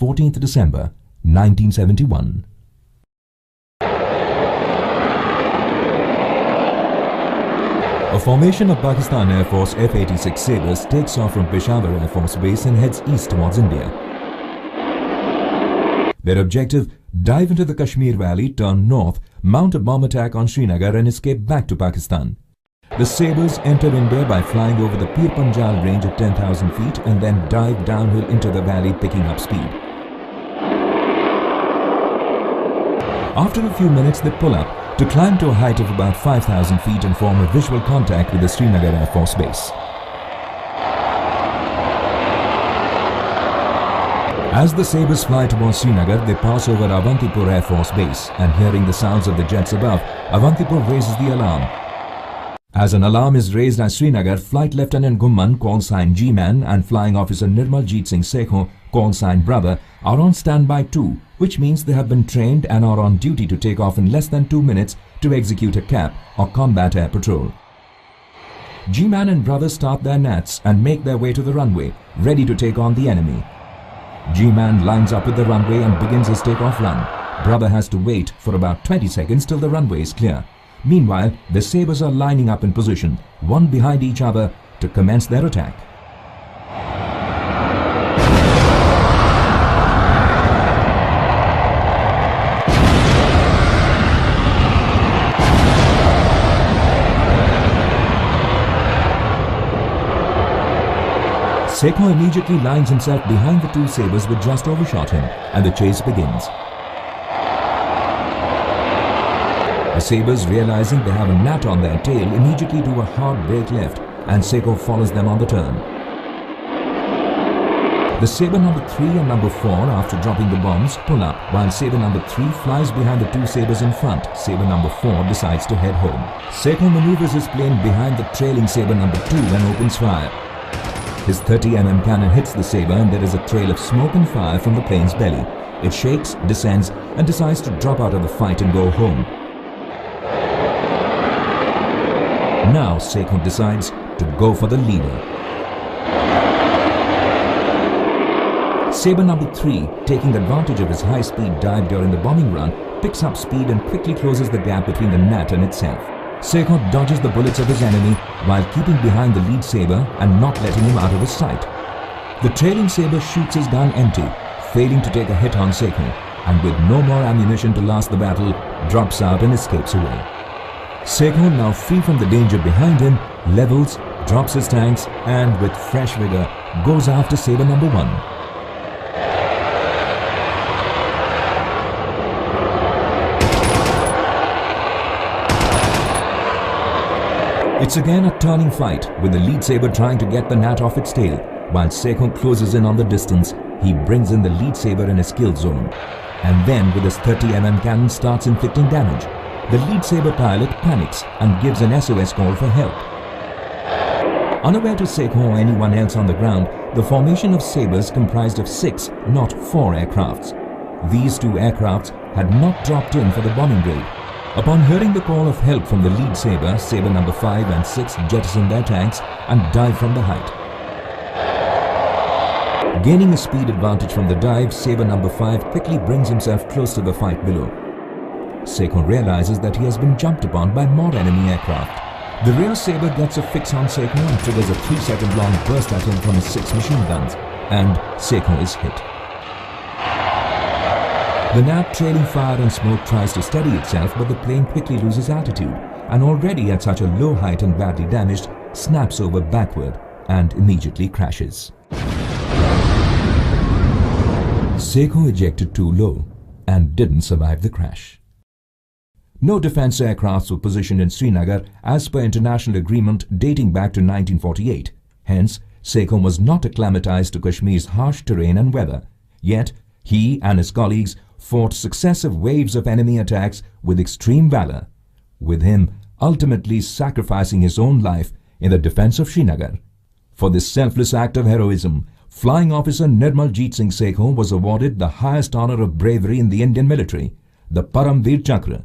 14th December 1971. A formation of Pakistan Air Force F-86 Sabres takes off from Peshawar Air Force Base and heads east towards India. Their objective: dive into the Kashmir Valley, turn north, mount a bomb attack on Srinagar and escape back to Pakistan. The Sabres enter India by flying over the Pir Panjal range at 10,000 feet and then dive downhill into the valley, picking up speed. After a few minutes, they pull up to climb to a height of about 5,000 feet and form a visual contact with the Srinagar Air Force Base. As the Sabres fly towards Srinagar, they pass over Avantipur Air Force Base, and hearing the sounds of the jets above, Avantipur raises the alarm. As an alarm is raised at Srinagar, Flight Lieutenant Gumman, call sign G-Man, and Flying Officer Nirmaljit Singh Sekhon, call sign Brother, are on standby too, which means they have been trained and are on duty to take off in less than 2 minutes to execute a CAP or combat air patrol. G-Man and Brother start their nats and make their way to the runway, ready to take on the enemy. G-Man lines up with the runway and begins his takeoff run. Brother has to wait for about 20 seconds till the runway is clear. Meanwhile, the Sabres are lining up in position, one behind each other, to commence their attack. Sekhon immediately lines himself behind the two Sabres which just overshot him, and the chase begins. The Sabres, realizing they have a gnat on their tail, immediately do a hard brake left, and Sekhon follows them on the turn. The Sabre number 3 and number 4, after dropping the bombs, pull up, while Sabre number 3 flies behind the two Sabres in front. Sabre number 4 decides to head home. Sekhon maneuvers his plane behind the trailing Sabre number 2 and opens fire. His 30mm cannon hits the Sabre and there is a trail of smoke and fire from the plane's belly. It shakes, descends, and decides to drop out of the fight and go home. Now Sekhon decides to go for the leader. Sabre number 3, taking advantage of his high-speed dive during the bombing run, picks up speed and quickly closes the gap between the gnat and itself. Sekhon dodges the bullets of his enemy while keeping behind the lead Sabre and not letting him out of his sight. The trailing Sabre shoots his gun empty, failing to take a hit on Sekhon, and with no more ammunition to last the battle, drops out and escapes away. Sekhon, now free from the danger behind him, levels, drops his tanks, and with fresh vigor goes after Sabre number 1. It's again a turning fight, with the lead Sabre trying to get the gnat off its tail. While Sekhon closes in on the distance, he brings in the lead Sabre in his kill zone. And then, with his 30mm cannon, starts inflicting damage. The lead Sabre pilot panics and gives an SOS call for help. Unaware to Sekhon or anyone else on the ground, the formation of Sabres comprised of 6, not 4 aircrafts. These 2 aircrafts had not dropped in for the bombing raid. Upon hearing the call of help from the lead Sabre, Sabre number 5 and 6 jettison their tanks and dive from the height. Gaining a speed advantage from the dive, Sabre number 5 quickly brings himself close to the fight below. Sekhon realizes that he has been jumped upon by more enemy aircraft. The rear Sabre gets a fix on Sekhon and triggers a 3-second long burst at him from his 6 machine guns, and Sekhon is hit. The gnat, trailing fire and smoke, tries to steady itself, but the plane quickly loses altitude, and already at such a low height and badly damaged, snaps over backward and immediately crashes. Sekhon ejected too low and didn't survive the crash. No defense aircrafts were positioned in Srinagar as per international agreement dating back to 1948. Hence, Sekhon was not acclimatized to Kashmir's harsh terrain and weather. Yet, he and his colleagues fought successive waves of enemy attacks with extreme valor, with him ultimately sacrificing his own life in the defense of Srinagar. For this selfless act of heroism, Flying Officer Nirmaljit Singh Sekhon was awarded the highest honor of bravery in the Indian military, the param veer chakar.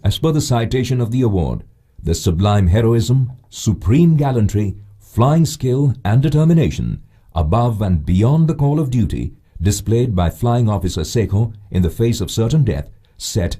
As per the citation of the award, the sublime heroism, supreme gallantry, flying skill and determination, above and beyond the call of duty, displayed by Flying Officer Sekhon in the face of certain death, set